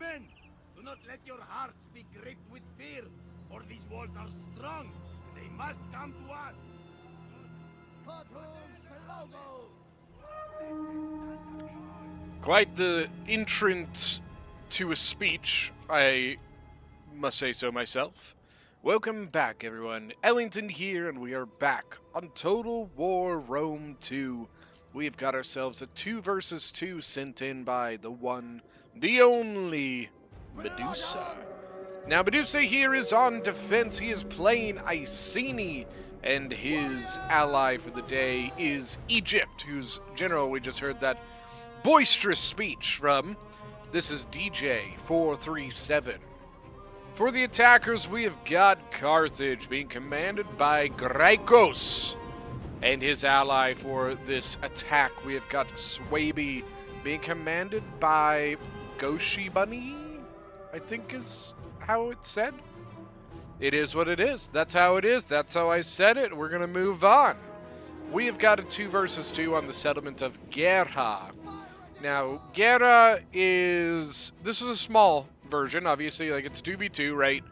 men, do not let your hearts be gripped with fear, for these walls are strong. They must come to us. Quite the entrant to a speech, I must say so myself. Welcome back, everyone. Ellington here, and we are back on Total War Rome 2. We've got ourselves a 2 versus 2 sent in by the one, the only, Medusa. Now, Medusa here is on defense. He is playing Iceni, and his ally for the day is Egypt, whose general we just heard that boisterous speech from. This is DJ 437. For the attackers, we have got Carthage being commanded by Graikos. And his ally for this attack, we have got Swaby being commanded by Goshi Bunny, I think is how it's said. It is what it is. That's how it is. That's how I said it. We're going to move on. We have got a 2 versus 2 on the settlement of Guerra. Now, Guerra this is a small version, obviously, like it's 2v2, right?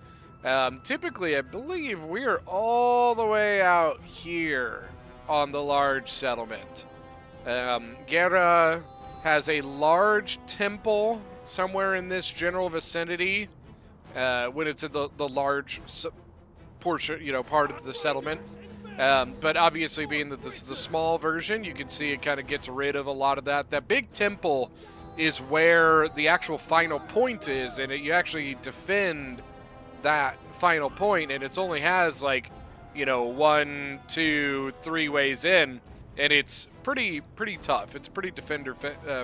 Typically, I believe we are all the way out here on the large settlement. Guerra has a large temple somewhere in this general vicinity when it's in the large portion, part of the settlement. But obviously, being that this is the small version, you can see it kind of gets rid of a lot of that. That big temple is where the actual final point is, and you actually defend that final point, and it only has 1, 2, 3 ways in, and it's pretty tough. It's a pretty defender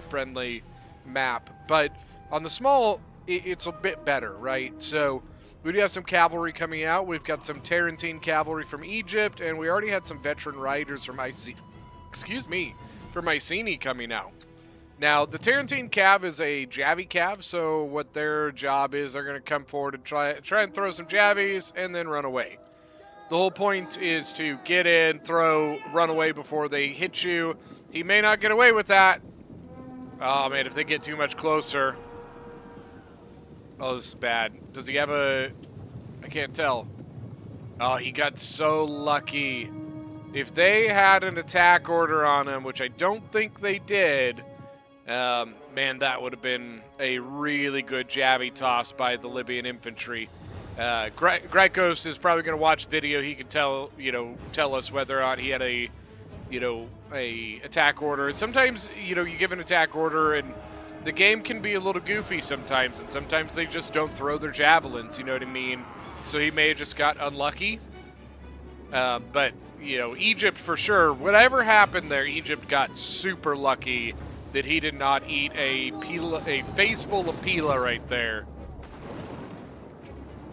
friendly map, but on the small, it's a bit better, right? So we do have some cavalry coming out. We've got some Tarentine cavalry from Egypt, and we already had some veteran riders from Iceni coming out. Now, the Tarentine Cav is a Javi Cav, so what their job is, they're going to come forward and try and throw some Javies and then run away. The whole point is to get in, throw, run away before they hit you. He may not get away with that. Oh, man, if they get too much closer. Oh, this is bad. Does he have I can't tell. Oh, he got so lucky. If they had an attack order on him, which I don't think they did, man, that would have been a really good Javi toss by the Libyan infantry. Graikos is probably going to watch video. He can tell us whether or not he had a attack order. Sometimes, you give an attack order and the game can be a little goofy sometimes, and sometimes they just don't throw their javelins, you know what I mean? So he may have just got unlucky. But, Egypt for sure, whatever happened there, Egypt got super lucky that he did not eat a face full of Pila right there.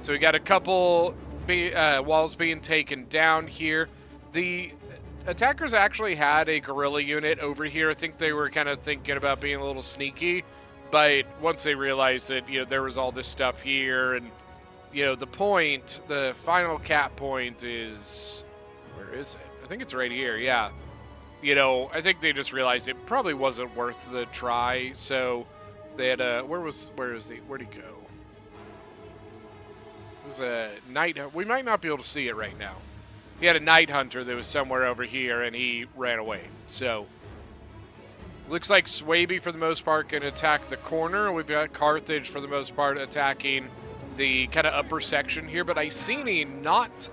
So we got a couple walls being taken down here. The attackers actually had a guerrilla unit over here. I think they were kind of thinking about being a little sneaky, but once they realized that there was all this stuff here, and the final cap point is, where is it? I think it's right here. Yeah, I think they just realized it probably wasn't worth the try, so they had where'd he go? It was a night. We might not be able to see it right now. He had a night hunter that was somewhere over here, and he ran away. So, looks like Swaby, for the most part, can attack the corner. We've got Carthage, for the most part, attacking the kind of upper section here. But Iceni not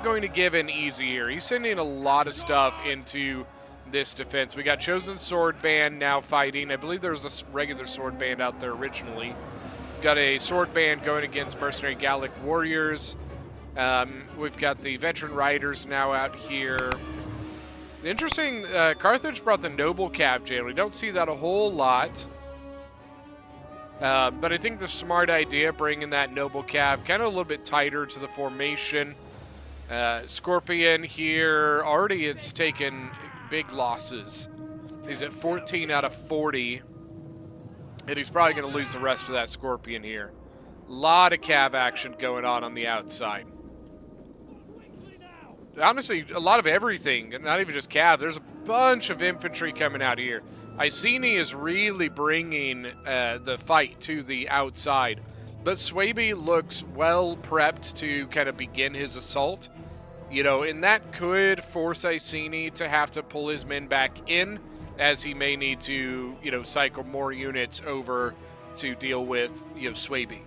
going to give in easy here. He's sending a lot of stuff into this defense. We got Chosen Sword Band now fighting. I believe there was a regular sword band out there originally. Got a sword band going against Mercenary Gallic Warriors. We've got the veteran riders now out here. Interesting, Carthage brought the Noble Cav Jail. We don't see that a whole lot. But I think the smart idea, bringing that Noble Cav kind of a little bit tighter to the formation. Scorpion here, already it's taken big losses. He's at 14 out of 40. And he's probably going to lose the rest of that Scorpion here. A lot of Cav action going on the outside. honestly, a lot of everything, not even just cav. There's a bunch of infantry coming out here. Iceni is really bringing the fight to the outside. But Swaby looks well prepped to kind of begin his assault. You know, and that could force Iceni to have to pull his men back in, as he may need to, you know, cycle more units over to deal with, you know, Swaby.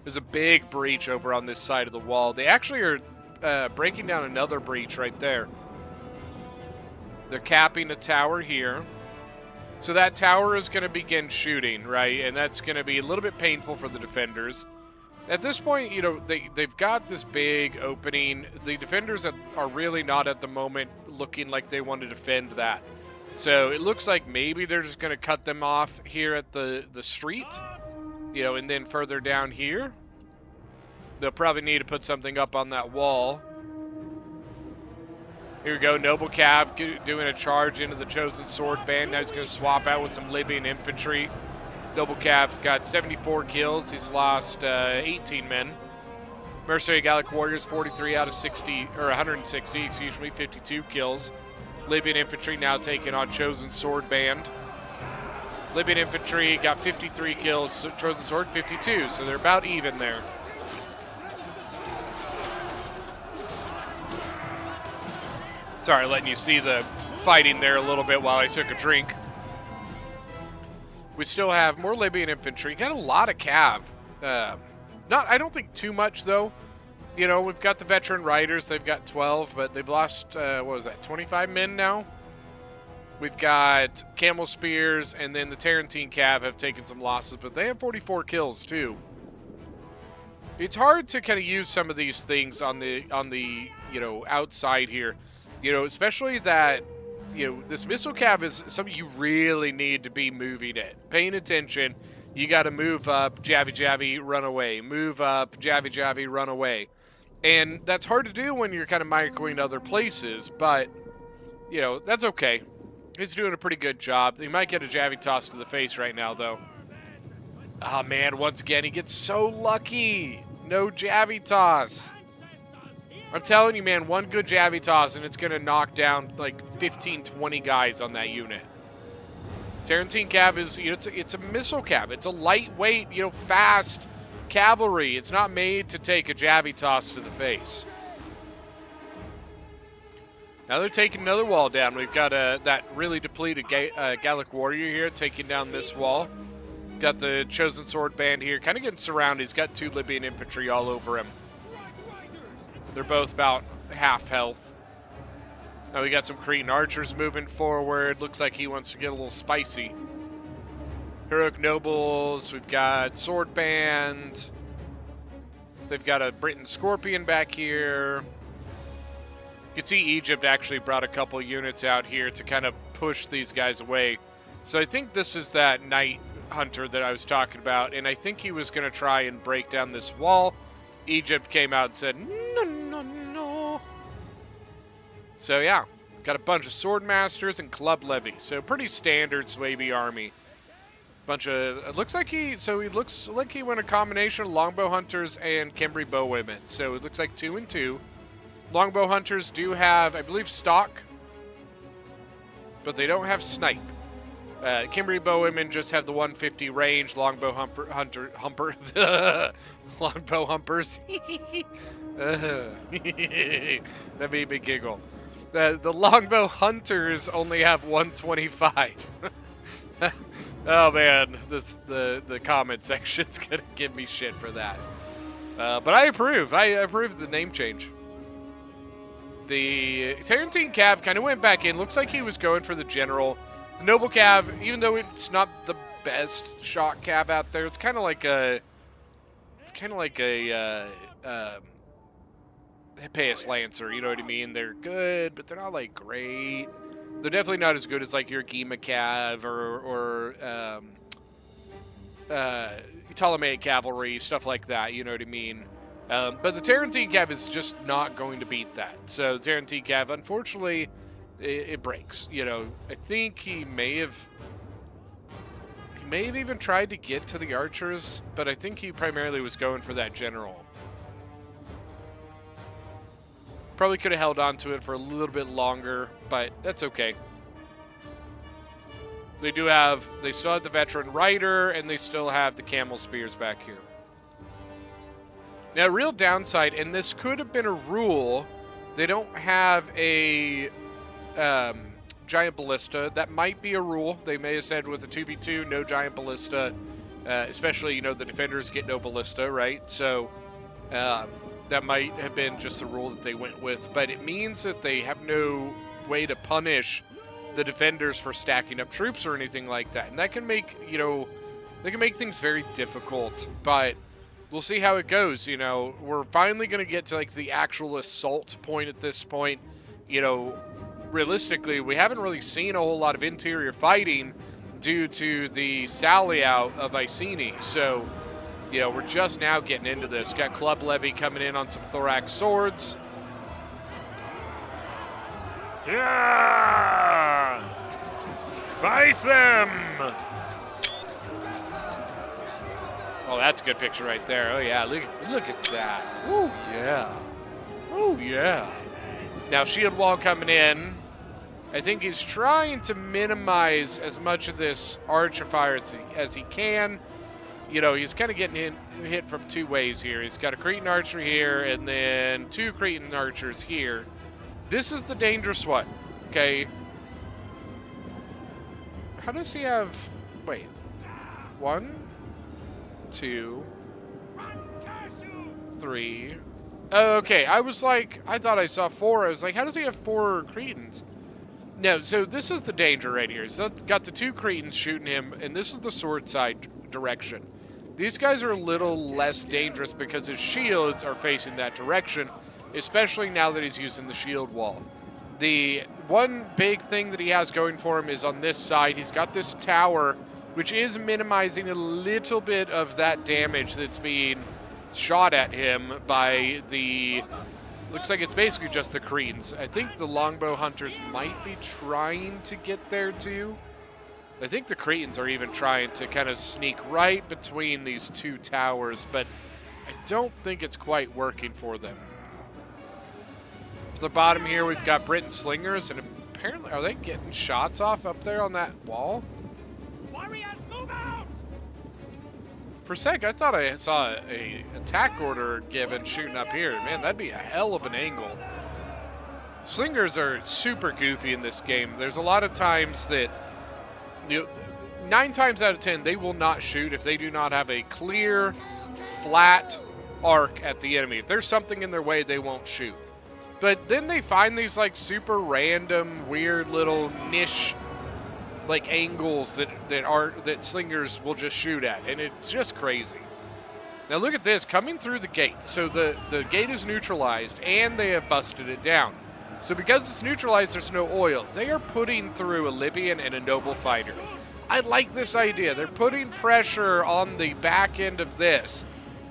There's a big breach over on this side of the wall. They actually are breaking down another breach right there. They're capping a tower here. So that tower is going to begin shooting, right? And that's going to be a little bit painful for the defenders. At this point, you know, they've got this big opening. The defenders are really not at the moment looking like they want to defend that. So it looks like maybe they're just going to cut them off here at the street, you know, and then further down here. They'll probably need to put something up on that wall. Here we go, Noble Cav doing a charge into the Chosen Sword Band. Now he's going to swap out with some Libyan infantry. Noble Cav's got 74 kills. He's lost 18 men. Mercenary Gallic Warriors, 43 out of 60, or 160, excuse me, 52 kills. Libyan infantry now taking on Chosen Sword Band. Libyan infantry got 53 kills, Chosen Sword 52, so they're about even there. Sorry, letting you see the fighting there a little bit while I took a drink. We still have more Libyan infantry. Got a lot of cav. I don't think too much, though. You know, we've got the veteran riders. They've got 12, but they've lost, what was that, 25 men now? We've got camel spears, and then the Tarantine cav have taken some losses, but they have 44 kills, too. It's hard to kind of use some of these things on the you know, outside here. You know, especially that, you know, this missile cav is something you really need to be moving it. Paying attention. You got to move up, Javi, run away. Move up, Javi, run away. And that's hard to do when you're kind of microing other places, but, you know, that's okay. He's doing a pretty good job. He might get a Javi toss to the face right now, though. Oh, man, once again, he gets so lucky. No Javi toss. I'm telling you, man, one good Javi toss, and it's going to knock down like 15, 20 guys on that unit. Tarantine cav is, you know, it's a missile cav. It's a lightweight, you know, fast cavalry. It's not made to take a Javi toss to the face. Now they're taking another wall down. We've got that really depleted Gallic warrior here taking down this wall. Got the Chosen Sword Band here, kind of getting surrounded. He's got 2 Libyan infantry all over him. They're both about half health. Now we got some Cretan archers moving forward. Looks like he wants to get a little spicy. Heroic nobles. We've got Sword Band. They've got a Britain Scorpion back here. You can see Egypt actually brought a couple units out here to kind of push these guys away. So I think this is that Knight Hunter that I was talking about, and I think he was going to try and break down this wall. Egypt came out and said, no, no, no. So yeah, got a bunch of sword masters and club levy. So pretty standard Swaby army. Bunch of, it looks like he went a combination of longbow hunters and Kemri bowwomen. So it looks like 2 and 2. Longbow hunters do have, I believe, stock, but they don't have snipe. Kimberly bowwomen just have the 150 range. Longbow humper, longbow humpers. That made me giggle. The longbow hunters only have 125. Oh man, the comment section's gonna give me shit for that. But I approve. I approve the name change. The Tarantine cav kind of went back in. Looks like he was going for the general. The noble cav, even though it's not the best shot cav out there, it's kind of like a Hippeus Lancer. You know what I mean? They're good, but they're not like great. They're definitely not as good as like your Gima cav or Ptolemaic cavalry, stuff like that. You know what I mean? But the Tarantine cav is just not going to beat that. So Tarantine cav, unfortunately, it breaks. You know, I think he may have even tried to get to the archers, but I think he primarily was going for that general. probably could have held on to it for a little bit longer, but that's okay. They still have the veteran rider, and they still have the camel spears back here. Now, real downside, and this could have been a rule, they don't have a giant ballista. That might be a rule. They may have said with the 2v2, no giant ballista, especially, the defenders get no ballista, right? So that might have been just the rule that they went with, but it means that they have no way to punish the defenders for stacking up troops or anything like that. And that can make, they can make things very difficult, but we'll see how it goes. We're finally going to get to, the actual assault point at this point. Realistically, we haven't really seen a whole lot of interior fighting due to the sally out of Iceni. So, we're just now getting into this. Got Club Levy coming in on some thorax swords. Yeah! Fight them! Oh, that's a good picture right there. Oh, yeah, look at that. Ooh, yeah. Oh, yeah. Now, shield wall coming in. I think he's trying to minimize as much of this archer fire as he can. He's kind of getting hit from two ways here. He's got a Cretan archer here, and then two Cretan archers here. This is the dangerous one, okay? How does he have... Wait. 1, 2, 3... Oh, okay, I thought I saw 4. I was like, how does he have 4 Cretans? No, so this is the danger right here. He's got the 2 Cretans shooting him, and this is the sword side direction. These guys are a little less dangerous because his shields are facing that direction, especially now that he's using the shield wall. The one big thing that he has going for him is on this side. He's got this tower, which is minimizing a little bit of that damage that's being shot at him by the... Looks like it's basically just the Cretans. I think the longbow hunters might be trying to get there too. I think the Cretans are even trying to kind of sneak right between these 2 towers, but I don't think it's quite working for them. To the bottom here, we've got Britain slingers, and apparently, are they getting shots off up there on that wall? Warriors, move out! For a sec, I thought I saw a attack order given shooting up here. Man, that'd be a hell of an angle. Slingers are super goofy in this game. There's a lot of times that 9 times out of 10, they will not shoot if they do not have a clear, flat arc at the enemy. If there's something in their way, they won't shoot. But then they find these super random, weird little niche angles that slingers will just shoot at, and it's just crazy. Now look at this coming through the gate. So the gate is neutralized, and they have busted it down. So because it's neutralized, there's no oil. They are putting through a Libyan and a noble fighter. I like this idea. They're putting pressure on the back end of this,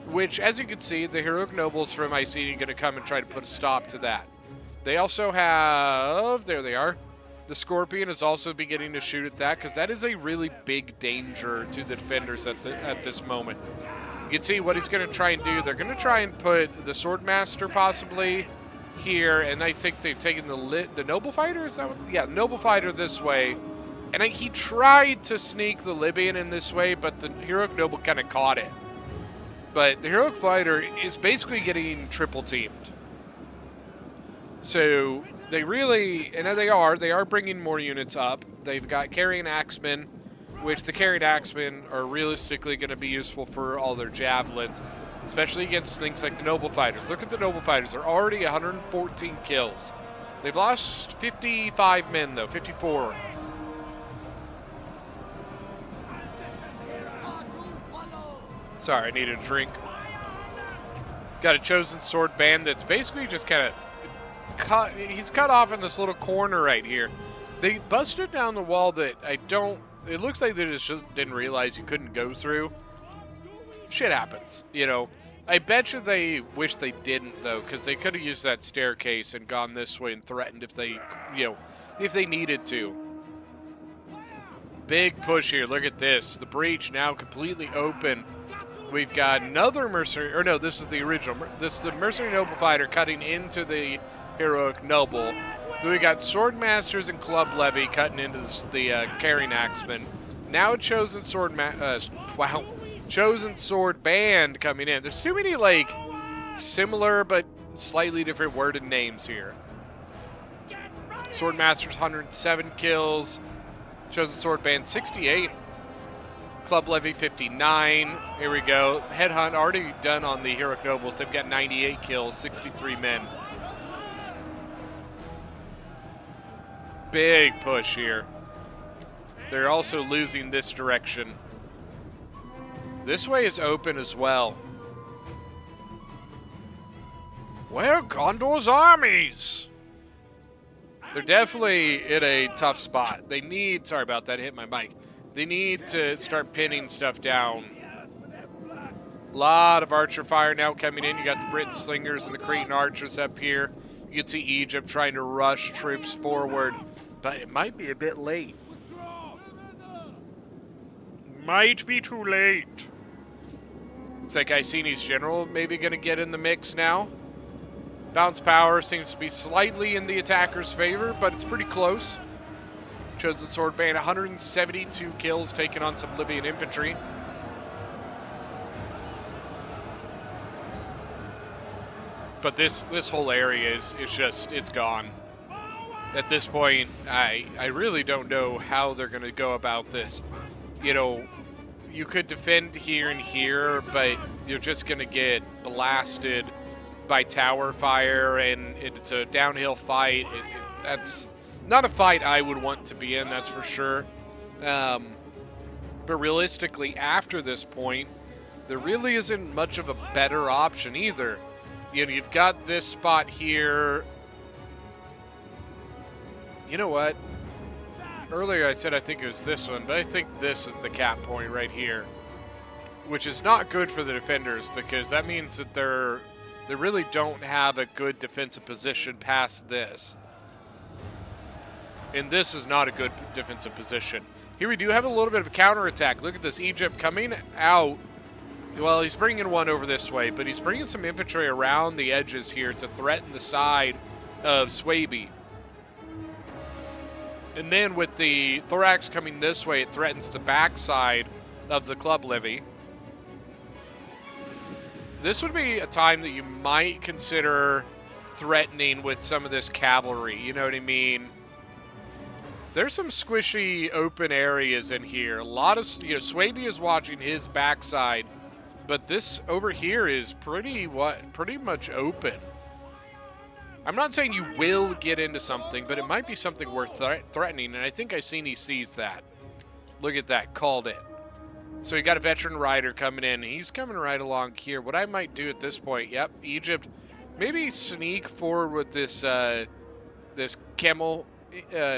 which, as you can see, the heroic nobles from Iceni are going to come and try to put a stop to that. They also have, there they are. The Scorpion is also beginning to shoot at that, because that is a really big danger to the defenders at this moment. You can see what he's going to try and do. They're going to try and put the Swordmaster possibly here, and I think they've taken the Noble Fighter, is that what? Yeah, Noble Fighter this way. And he tried to sneak the Libyan in this way, but the Heroic Noble kind of caught it. But the Heroic Fighter is basically getting triple teamed. So they really, and they are bringing more units up. They've got Carrying Axemen, which the Carried Axemen are realistically going to be useful for all their javelins, especially against things like the Noble Fighters. Look at the Noble Fighters. They're already 114 kills. They've lost 55 men, though, 54. Sorry, I needed a drink. Got a Chosen Sword band that's basically just kind of he's cut off in this little corner right here. They busted down the wall that it looks like they just didn't realize you couldn't go through. Shit happens, I bet you they wish they didn't, though, because they could have used that staircase and gone this way and threatened if they, if they needed to. Big push here. Look at this. The breach now completely open. We've got another mercenary, or no, this is the original. This is the mercenary noble fighter cutting into the heroic noble. Then we got sword masters and club levy cutting into the carrying axemen. Now chosen sword chosen sword band coming in. There's too many like similar but slightly different worded names here. Sword masters 107 kills. Chosen sword band 68. Club levy 59. Here we go. Headhunt already done on the heroic nobles. They've got 98 kills, 63 men. Big push here. They're also losing this direction. This way is open as well. Where Gondor's armies? They're definitely in a tough spot. They need, sorry about that, hit my mic. They need to start pinning stuff down. A lot of archer fire now coming in. You got the Britain slingers and the Cretan archers up here. You can see Egypt trying to rush troops forward, but it might be a bit late. Might be too late. Looks like Iceni's general maybe going to get in the mix now. Bounce power seems to be slightly in the attacker's favor, but it's pretty close. Chosen sword band, 172 kills taken on some Libyan infantry. But this whole area is just, it's gone. At this point, I really don't know how they're going to go about this. You know, you could defend here and here, but you're just going to get blasted by tower fire, and it's a downhill fight. That's not a fight I would want to be in, that's for sure. But realistically, after this point, there really isn't much of a better option either. You know, you've got this spot here. You know what? Earlier I said I think it was this one, but I think this is the cap point right here, which is not good for the defenders because that means that they really don't have a good defensive position past this. And this is not a good defensive position. Here we do have a little bit of a counterattack. Look at this, Egypt coming out. Well, he's bringing one over this way, but he's bringing some infantry around the edges here to threaten the side of Swaby. And then with the thorax coming this way, it threatens the backside of the club levy. This would be a time that you might consider threatening with some of this cavalry, you know what I mean? There's some squishy open areas in here. A lot of, you know, Swaby is watching his backside, but this over here is pretty much open. I'm not saying you will get into something, but it might be something worth threatening, and I think Iceni sees that. Look at that, called it. So you got a veteran rider coming in. He's coming right along here. What I might do at this point, yep, Egypt, maybe sneak forward with this this camel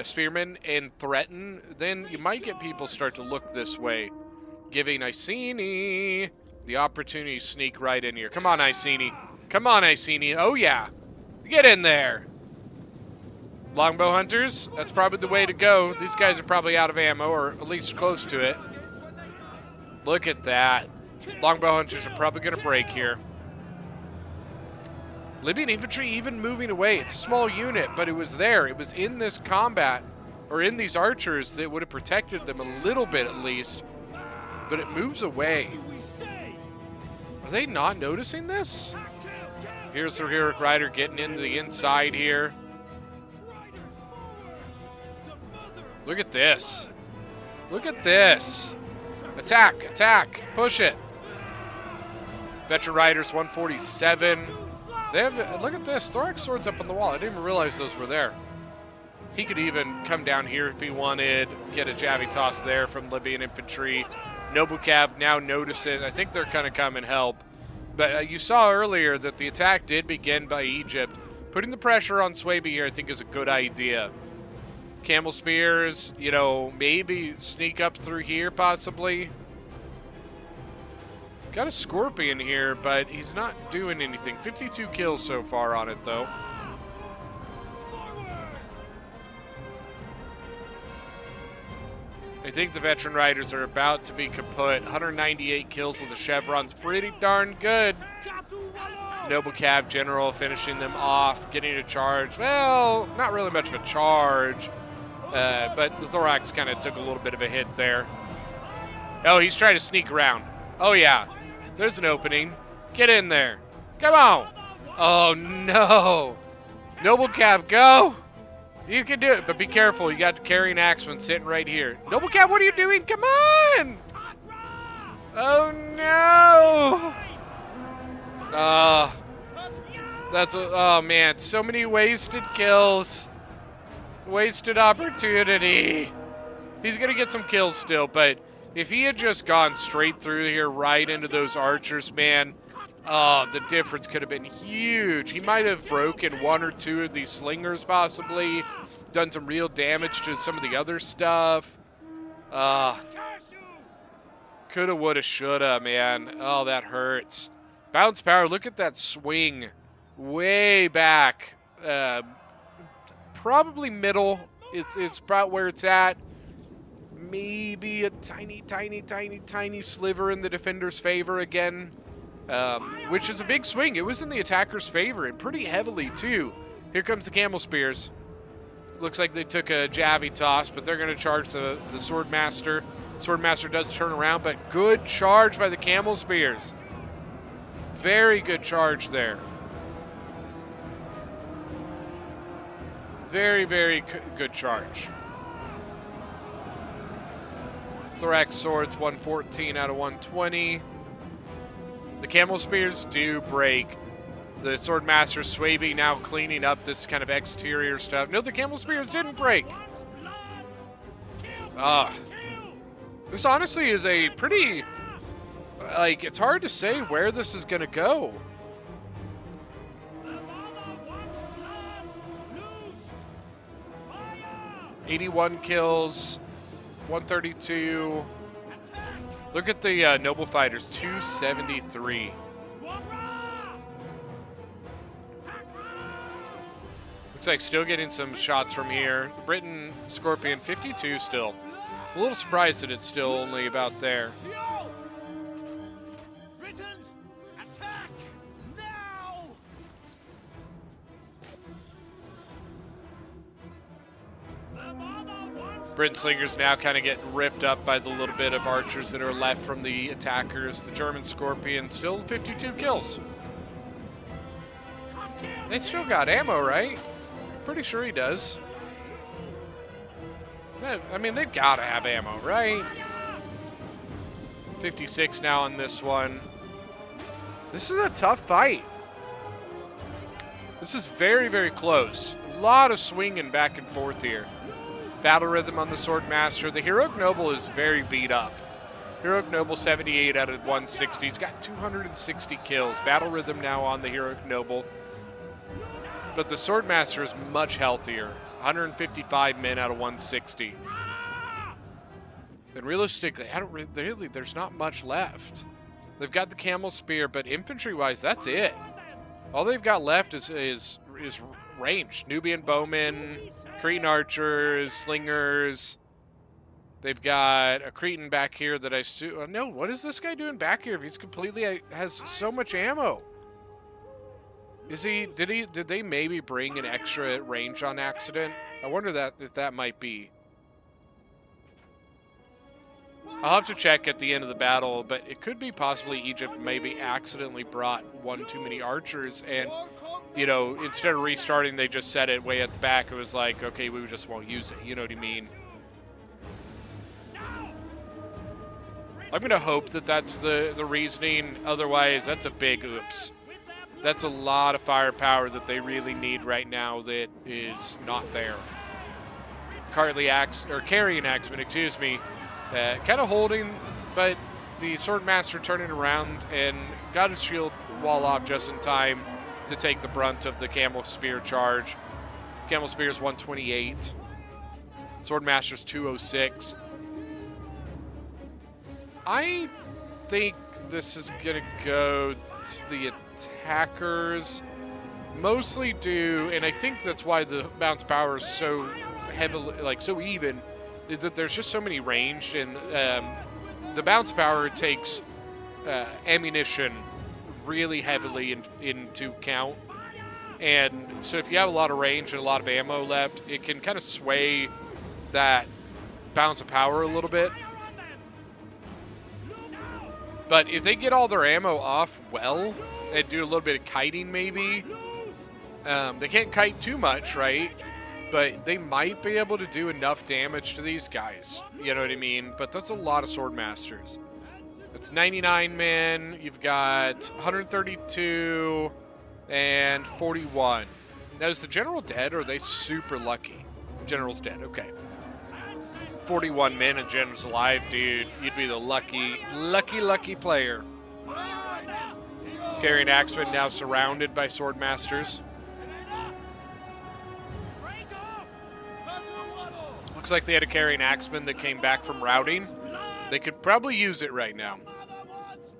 spearman and threaten. Then you might get people start to look this way, giving Iceni the opportunity to sneak right in here. Come on, Iceni. Come on, Iceni. Oh, yeah. Get in there. Longbow hunters, that's probably the way to go. These guys are probably out of ammo, or at least close to it. Look at that. Longbow hunters are probably going to break here. Libyan infantry even moving away. It's a small unit, but it was there. It was in this combat, or in these archers, that would have protected them a little bit at least. But it moves away. Are they not noticing this? Here's the heroic rider getting into the inside here. Look at this. Look at this. Attack, attack, push it. Veteran riders 147. They have, look at this, thorax swords up on the wall. I didn't even realize those were there. He could even come down here if he wanted, get a javi toss there from Libyan infantry. Noble Cav now notice it. I think they're going to come and help. But you saw earlier that the attack did begin by Egypt. Putting the pressure on Swaby here, I think, is a good idea. Camel spears, you know, maybe sneak up through here, possibly. Got a scorpion here, but he's not doing anything. 52 kills so far on it, though. I think the veteran riders are about to be kaput. 198 kills with the chevrons. Pretty darn good. Noble Cav General finishing them off, getting a charge. Well, not really much of a charge, but the Thorax kind of took a little bit of a hit there. Oh, he's trying to sneak around. Oh, yeah. There's an opening. Get in there. Come on. Oh, no. Noble Cav, go. You can do it, but be careful. You got Carrying Axeman sitting right here. Noble Cav, what are you doing? Come on. Oh, no. Oh man, so many wasted kills. Wasted opportunity. He's gonna get some kills still, but if he had just gone straight through here right into those archers, man, oh, the difference could have been huge. He might have broken one or two of these slingers possibly, done some real damage to some of the other stuff. Coulda, woulda, shoulda, man. Oh, that hurts. Bounce power, look at that swing. Way back. Probably middle. It's about where it's at. Maybe a tiny sliver in the defender's favor again. Which is a big swing. It was in the attacker's favor, and pretty heavily, too. Here comes the Camel Spears. Looks like they took a Javi toss, but they're going to charge the Swordmaster. Swordmaster does turn around, but good charge by the Camel Spears. Very good charge there. Very, very good charge. Thorax Swords, 114 out of 120. The Camel Spears do break. The Swordmaster Swaby now cleaning up this kind of exterior stuff. No, the Camel Spears didn't break. This honestly is a pretty... Like, it's hard to say where this is going to go. $81 kills, 132. Look at the Noble Fighters, 273. Looks like still getting some shots from here. The Britain Scorpion, 52 still. A little surprised that it's still only about there. Britain Slingers now kind of getting ripped up by the little bit of archers that are left from the attackers. The German Scorpion still 52 kills. They still got ammo, right? Pretty sure he does. I mean, they've got to have ammo, right? 56 now on this one. This is a tough fight. This is very, very close. A lot of swinging back and forth here. Battle Rhythm on the Swordmaster. The Heroic Noble is very beat up. Heroic Noble 78 out of 160. He's got 260 kills. Battle Rhythm now on the Heroic Noble. But the Swordmaster is much healthier. 155 men out of 160. And realistically, there's not much left. They've got the Camel Spear, but infantry-wise, that's it. All they've got left is range. Nubian Bowmen, Cretan Archers, Slingers. They've got a Cretan back here that I assume... no, what is this guy doing back here? He's completely... has so much ammo. Is he... Did they maybe bring an extra range on accident? I wonder if that might be. I'll have to check at the end of the battle, but it could be possibly Egypt maybe accidentally brought one too many archers, and, you know, instead of restarting, they just set it way at the back. It was like, okay, we just won't use it. You know what I mean? I'm going to hope that that's the reasoning. Otherwise, that's a big oops. That's a lot of firepower that they really need right now that is not there. Carrying Axeman, excuse me. Kind of holding, but the Swordmaster turning around and got his shield wall off just in time to take the brunt of the Camel Spear charge. Camel Spear's 128. Swordmaster's 206. I think this is going to go to the attackers. Mostly due, and I think that's why the bounce power is so heavily, like so even, is that there's just so many range, and the bounce power takes ammunition really heavily into count. And so if you have a lot of range and a lot of ammo left, it can kind of sway that balance of power a little bit. But if they get all their ammo off well and do a little bit of kiting maybe, they can't kite too much, right? But they might be able to do enough damage to these guys. You know what I mean? But that's a lot of Swordmasters. It's 99 men. You've got 132 and 41. Now, is the general dead or are they super lucky? General's dead. Okay. 41 men and general's alive, dude. You'd be the lucky player. Carrying Axeman now surrounded by Swordmasters. Looks like they had a carrying Axeman that came back from routing. They could probably use it right now.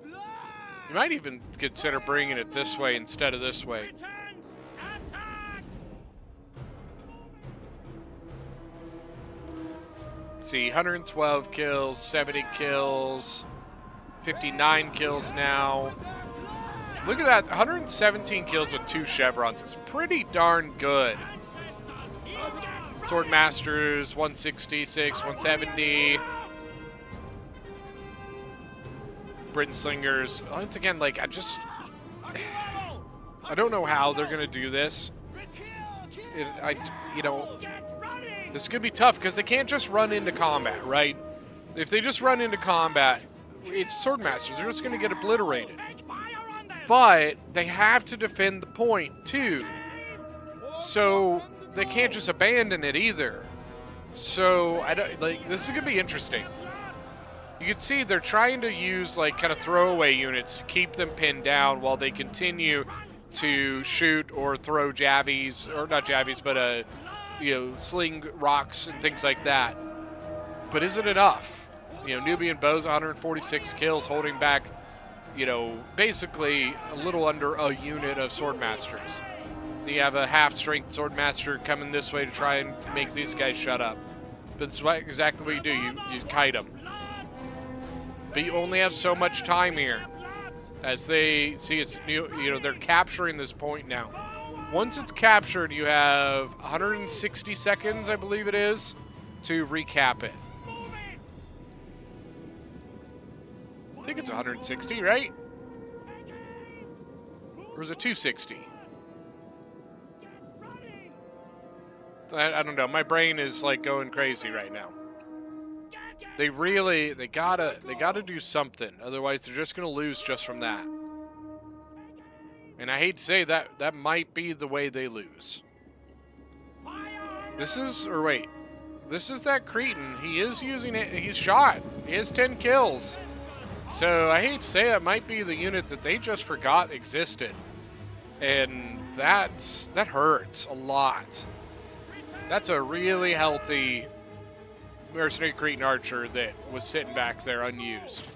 You might even consider bringing it this way instead of this way. Let's see, 112 kills, 70 kills, 59 kills now. Look at that, 117 kills with 2 chevrons. It's pretty darn good. Swordmasters, 166, 170. Britain Slingers. Once again, like, I don't know how they're going to do this. You know, this is going to be tough because they can't just run into combat, right? If they just run into combat, it's Swordmasters. They're just going to get obliterated. But they have to defend the point, too. So they can't just abandon it either. So, this is going to be interesting. You can see they're trying to use, like, kind of throwaway units to keep them pinned down while they continue to shoot or throw javies, or not javies, but, sling rocks and things like that. But is it enough? Nubian Bows, 146 kills, holding back, basically a little under a unit of Swordmasters. You have a half-strength Swordmaster coming this way to try and make these guys shut up. But it's exactly what you do. You kite them. But you only have so much time here. As they see, they're capturing this point now. Once it's captured, you have 160 seconds, I believe it is, to recap it. I think it's 160, right? Or is it 260? I don't know. My brain is like going crazy right now. They gotta do something. Otherwise, they're just gonna lose just from that. And I hate to say that might be the way they lose. This is that Cretan. He is using it. He's shot. He has 10 kills. So I hate to say that might be the unit that they just forgot existed. And that hurts a lot. That's a really healthy mercenary Cretan archer that was sitting back there unused.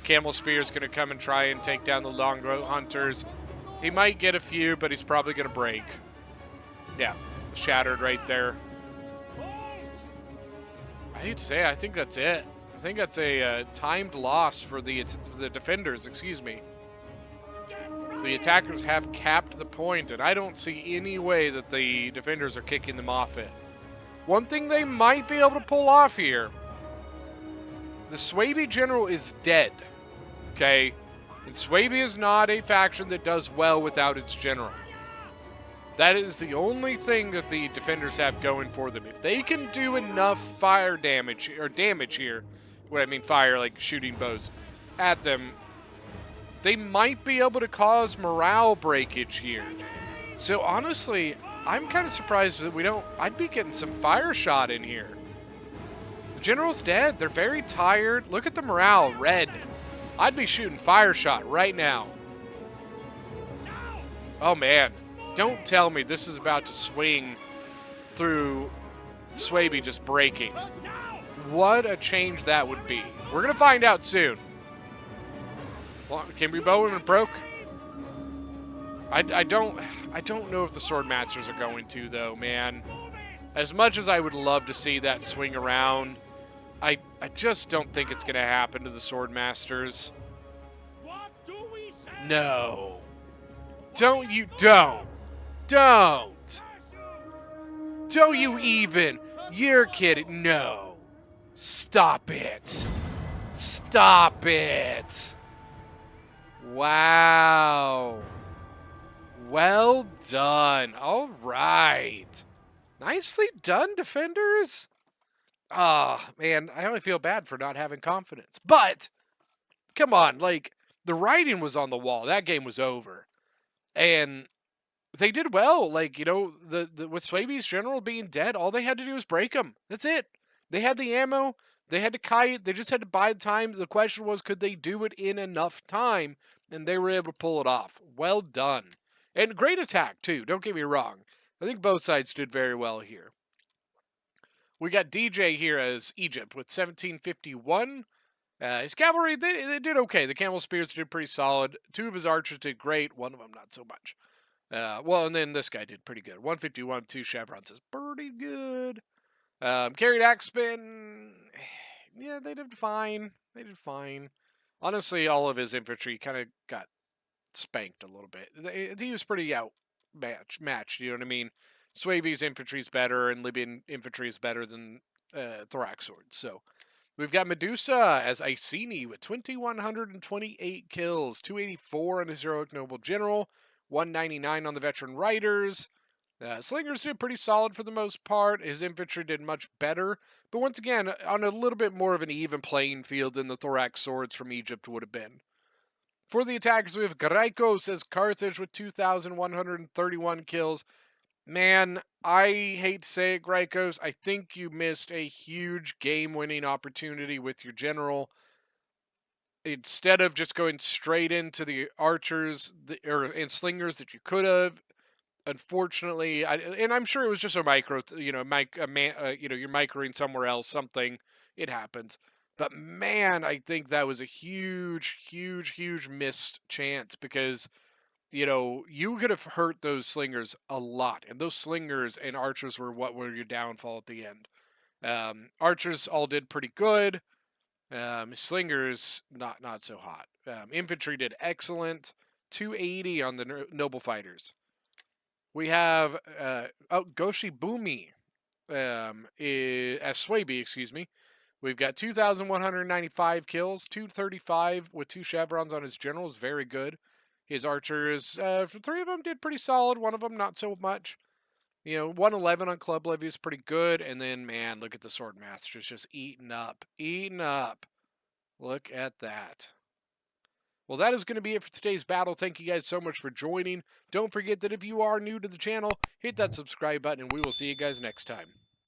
Camel Spear is going to come and try and take down the longbow hunters. He might get a few, but he's probably going to break. Yeah, shattered right there. I hate to say, I think that's it. I think that's a timed loss for the defenders, excuse me. The attackers have capped the point, and I don't see any way that the defenders are kicking them off it. One thing they might be able to pull off here, the Swaby general is dead, okay? And Swaby is not a faction that does well without its general. That is the only thing that the defenders have going for them. If they can do enough fire damage, or damage here, what I mean fire, like shooting bows, at them, they might be able to cause morale breakage here. So honestly, I'm kind of surprised that we don't... I'd be getting some fire shot in here. The general's dead. They're very tired. Look at the morale, red. I'd be shooting fire shot right now. Oh man, don't tell me this is about to swing through Swaby just breaking. What a change that would be. We're going to find out soon. Well, can we bow him and broke? I don't know if the Swordmasters are going to, though, man. As much as I would love to see that swing around, I just don't think it's going to happen to the Swordmasters. No. Don't you, don't. Don't. Don't you even. You're kidding. No. Stop it. Stop it. Wow. Well done. All right. Nicely done, defenders. Ah, man, I only feel bad for not having confidence. But, come on, like, the writing was on the wall. That game was over. And they did well. Like, you know, with Swaby's general being dead, all they had to do was break him. That's it. They had the ammo. They had to kite. They just had to buy the time. The question was, could they do it in enough time? And they were able to pull it off. Well done. And great attack, too. Don't get me wrong. I think both sides did very well here. We got DJ here as Egypt with 1751. His cavalry, they did okay. The camel spears did pretty solid. 2 of his archers did great. 1 of them not so much. Well, and then this guy did pretty good. 151, 2 chevrons is pretty good. Carried axemen, yeah, they did fine. They did fine. Honestly, all of his infantry kind of got spanked a little bit. He was pretty matched, you know what I mean? Swaby's infantry is better, and Libyan infantry is better than thorax swords. So we've got Medusa as Iceni with 2,128 kills, 284 on his heroic noble general, 199 on the veteran riders. Slingers did pretty solid for the most part. His infantry did much better, but once again, on a little bit more of an even playing field than the thorax swords from Egypt would have been. For the attackers, we have Graikos as Carthage with 2,131 kills. Man, I hate to say it, Graikos. I think you missed a huge game-winning opportunity with your general. Instead of just going straight into the archers and slingers that you could have, unfortunately, and I'm sure it was just a micro, you're microing somewhere else, something, it happens. But man, I think that was a huge, huge, huge missed chance because, you could have hurt those slingers a lot. And those slingers and archers were what were your downfall at the end. Archers all did pretty good. Slingers, not so hot. Infantry did excellent. 280 on the noble fighters. We have Goshi Bumi as Swaby, excuse me. We've got 2,195 kills, 235 with 2 chevrons on his generals, very good. His archers, 3 of them did pretty solid, 1 of them not so much. 111 on club levy is pretty good, and then, man, look at the sword masters just eating up. Look at that. Well, that is going to be it for today's battle. Thank you guys so much for joining. Don't forget that if you are new to the channel, hit that subscribe button, and we will see you guys next time.